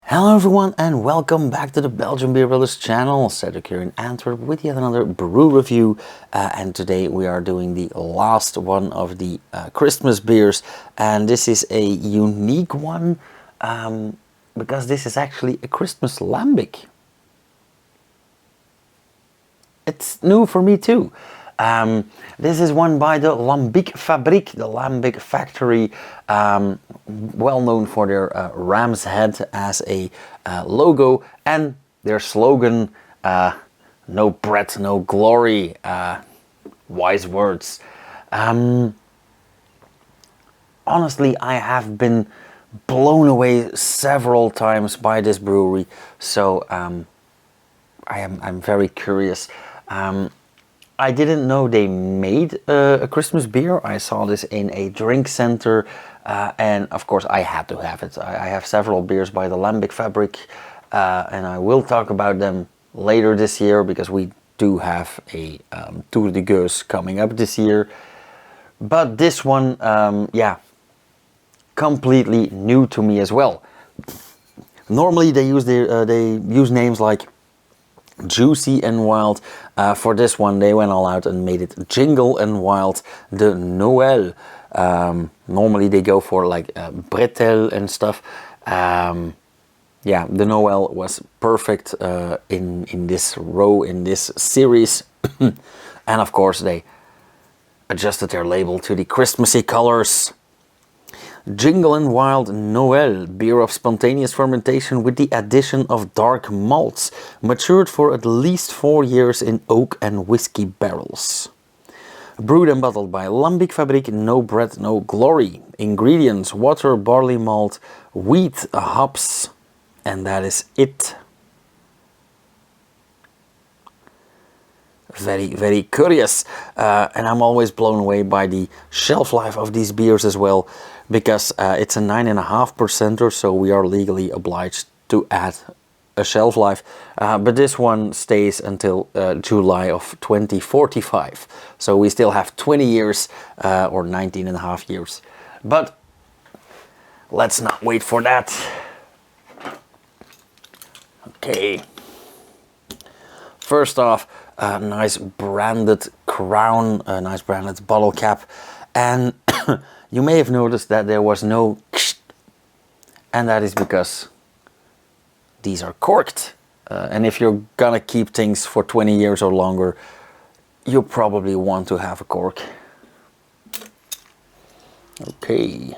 Hello everyone and welcome back to the Belgian Beer Brothers channel. Cedric here in Antwerp with yet another brew review, and today we are doing the last one of the Christmas beers, and this is a unique one because this is actually a Christmas lambic. It's new for me too. This is one by the Lambiek Fabriek, the Lambiek Factory, well known for their ram's head as a logo, and their slogan, no bread, no glory, wise words. Honestly, I have been blown away several times by this brewery, so I'm very curious. I didn't know they made a Christmas beer. I saw this in a drink center, and of course I had to have it. I have several beers by the Lambiek Fabriek, and I will talk about them later this year because we do have a Tour de Gueuse coming up this year. But this one, yeah, completely new to me as well. Normally they use names like Juicy and Wild. For this one they went all out and made it Jingle Wild de Noëlle. Normally they go for like bretelle and stuff. Yeah, the Noëlle was perfect in this row, in this series. And of course they adjusted their label to the Christmassy colors. Jingle Wild Noëlle, beer of spontaneous fermentation with the addition of dark malts, matured for at least 4 years in oak and whiskey barrels. Brewed and bottled by Lambiek Fabriek, no bread, no glory. Ingredients: water, barley malt, wheat, hops, and that is it. Very curious, and I'm always blown away by the shelf life of these beers as well, because it's a 9.5%, so we are legally obliged to add a shelf life, but this one stays until July of 2045, so we still have 20 years or 19.5 years, but let's not wait for that. Okay, first off, a nice branded crown, a nice branded bottle cap, and you may have noticed that there was no ksh, and that is because these are corked, and if you're gonna keep things for 20 years or longer, you probably want to have a cork. Okay.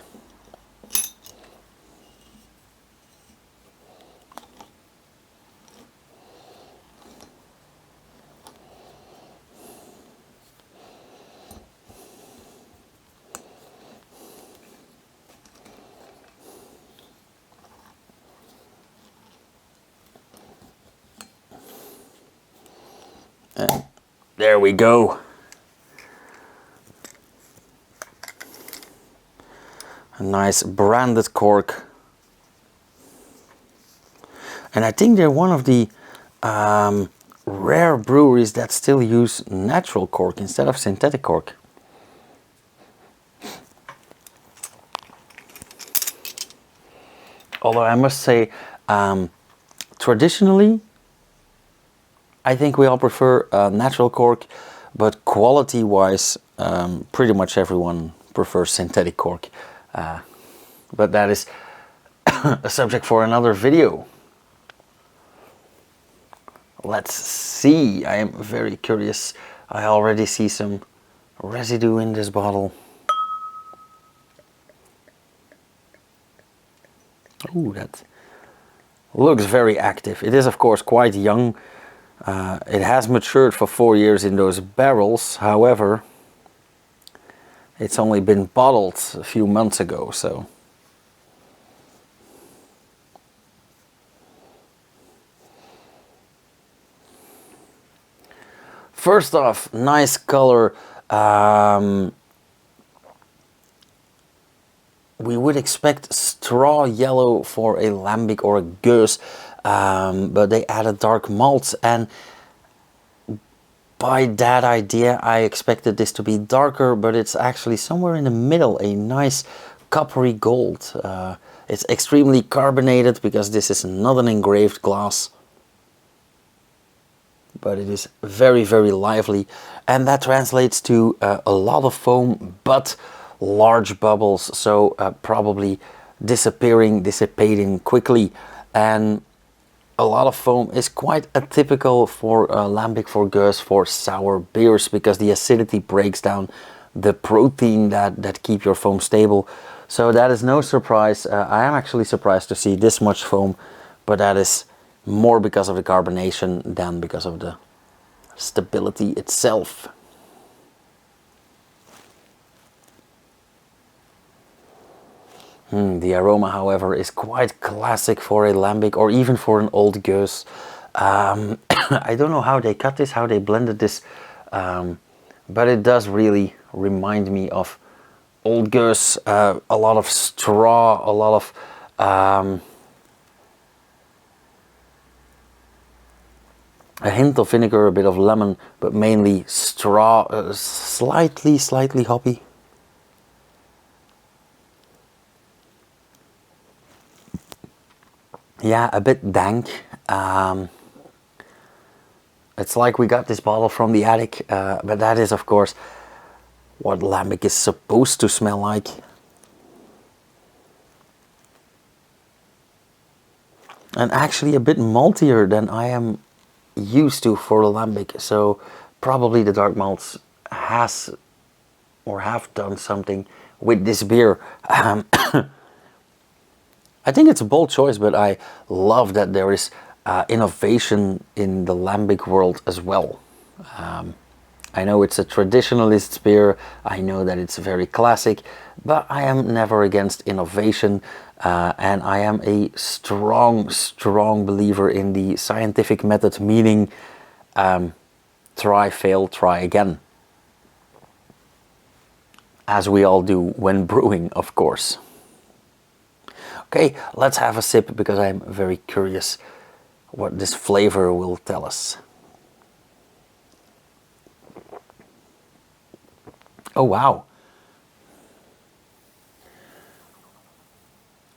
And there we go. A nice branded cork. And I think they're one of the rare breweries that still use natural cork instead of synthetic cork. Although I must say, traditionally, I think we all prefer natural cork, but quality-wise, pretty much everyone prefers synthetic cork. But that is a subject for another video. Let's see. I am very curious. I already see some residue in this bottle. Ooh, that looks very active. It is, of course, quite young. It has matured for 4 years in those barrels. However, it's only been bottled a few months ago, so. First off, nice color. We would expect straw yellow for a lambic or a gueuse, but they added dark malts, and by that idea I expected this to be darker, but it's actually somewhere in the middle, a nice coppery gold. It's extremely carbonated because this is not an engraved glass. But it is very, very lively. And that translates to a lot of foam, but large bubbles. So probably dissipating quickly. And a lot of foam is quite atypical for lambic Fabriek for sour beers, because the acidity breaks down the protein that keep your foam stable. So that is no surprise. I am actually surprised to see this much foam, but that is more because of the carbonation than because of the stability itself. The aroma, however, is quite classic for a lambic, or even for an old goose. I don't know how they cut this, how they blended this, but it does really remind me of old goose. A lot of straw, a lot of a hint of vinegar, a bit of lemon, but mainly straw, slightly hoppy. Yeah, a bit dank. It's like we got this bottle from the attic, but that is of course what lambic is supposed to smell like. And actually a bit maltier than I am used to for lambic, so probably the dark malts has or have done something with this beer. I think it's a bold choice, but I love that there is innovation in the lambic world as well. I know it's a traditionalist beer, I know that it's very classic, but I am never against innovation, and I am a strong believer in the scientific method, meaning try, fail, try again. As we all do when brewing, of course. Okay, let's have a sip, because I'm very curious what this flavor will tell us. Oh wow.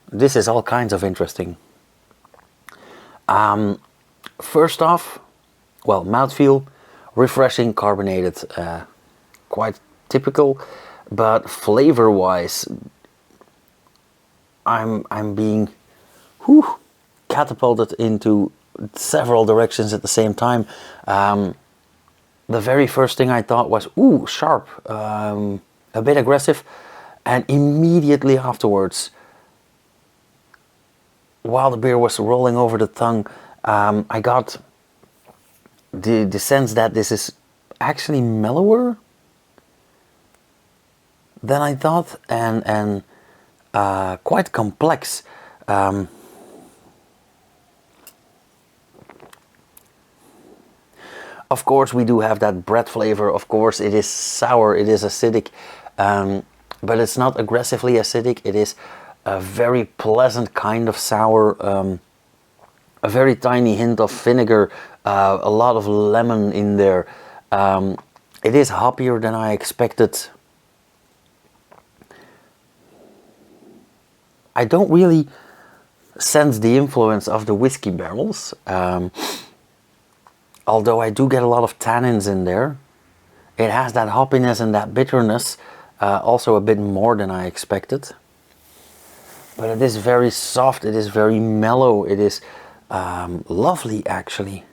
This is all kinds of interesting. First off, well, mouthfeel, refreshing, carbonated, quite typical, but flavor-wise, I'm being catapulted into several directions at the same time. The very first thing I thought was, ooh, sharp, a bit aggressive, and immediately afterwards, while the beer was rolling over the tongue, I got the sense that this is actually mellower than I thought, and quite complex. Of course, we do have that bread flavor. Of course, it is sour, it is acidic, but it's not aggressively acidic. It is a very pleasant kind of sour, a very tiny hint of vinegar, a lot of lemon in there. It is hoppier than I expected. I don't really sense the influence of the whiskey barrels, although I do get a lot of tannins in there. It has that hoppiness and that bitterness, also a bit more than I expected. But it is very soft, it is very mellow, it is lovely actually.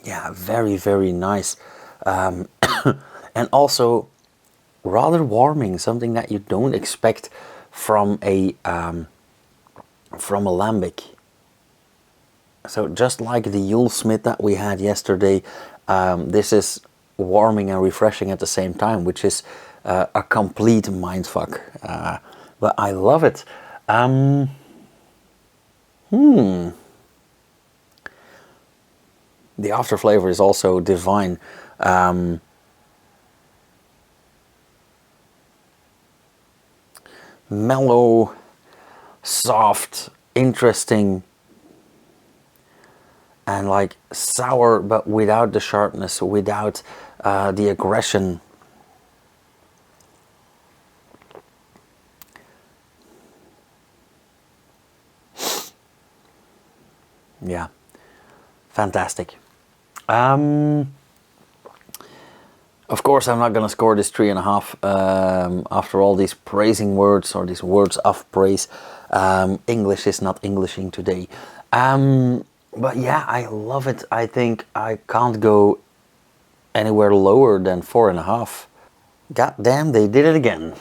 Yeah, very, very nice. And also rather warming, something that you don't expect from a lambic. So just like the Yule Smith that we had yesterday, this is warming and refreshing at the same time, which is a complete mindfuck. But I love it. The after flavor is also divine. mellow, soft, interesting, and like sour, but without the sharpness, without the aggression. Yeah, fantastic. Of course, I'm not gonna score this 3.5 after all these praising words, or these words of praise. English is not Englishing today. But yeah, I love it. I think I can't go anywhere lower than 4.5. God damn, they did it again.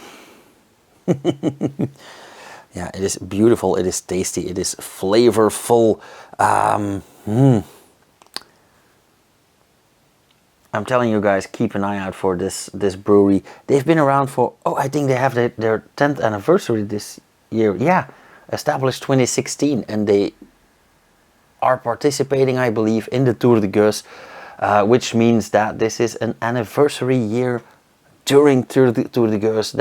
Yeah, it is beautiful, it is tasty, it is flavorful. I'm telling you guys, keep an eye out for this brewery. They've been around for, oh, I think they have their 10th anniversary this year. Yeah, established 2016, and they are participating, I believe, in the Tour de Gueux, which means that this is an anniversary year during Tour de Gueux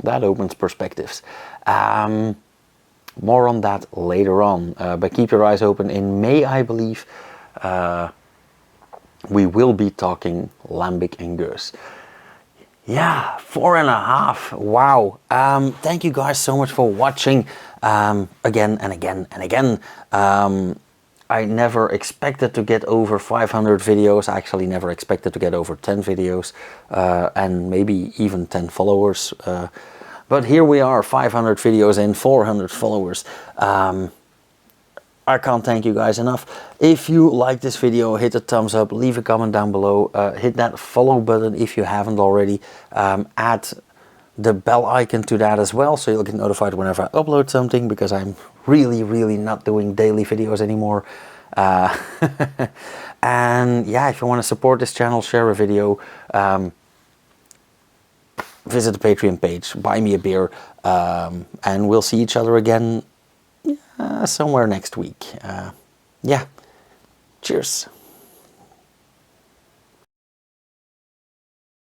that opens perspectives. More on that later on, but keep your eyes open. In May, I believe, we will be talking Lambic and Gueux. Yeah, 4.5. Wow. Thank you guys so much for watching again and again and again. I never expected to get over 500 videos. I actually never expected to get over 10 videos and maybe even 10 followers. But here we are, 500 videos and 400 followers. I can't thank you guys enough. If you like this video, hit a thumbs up, leave a comment down below, hit that follow button if you haven't already. Add the bell icon to that as well, so you'll get notified whenever I upload something, because I'm really not doing daily videos anymore. And yeah, if you want to support this channel, share a video, visit the Patreon page, buy me a beer, and we'll see each other again somewhere next week. Yeah, cheers.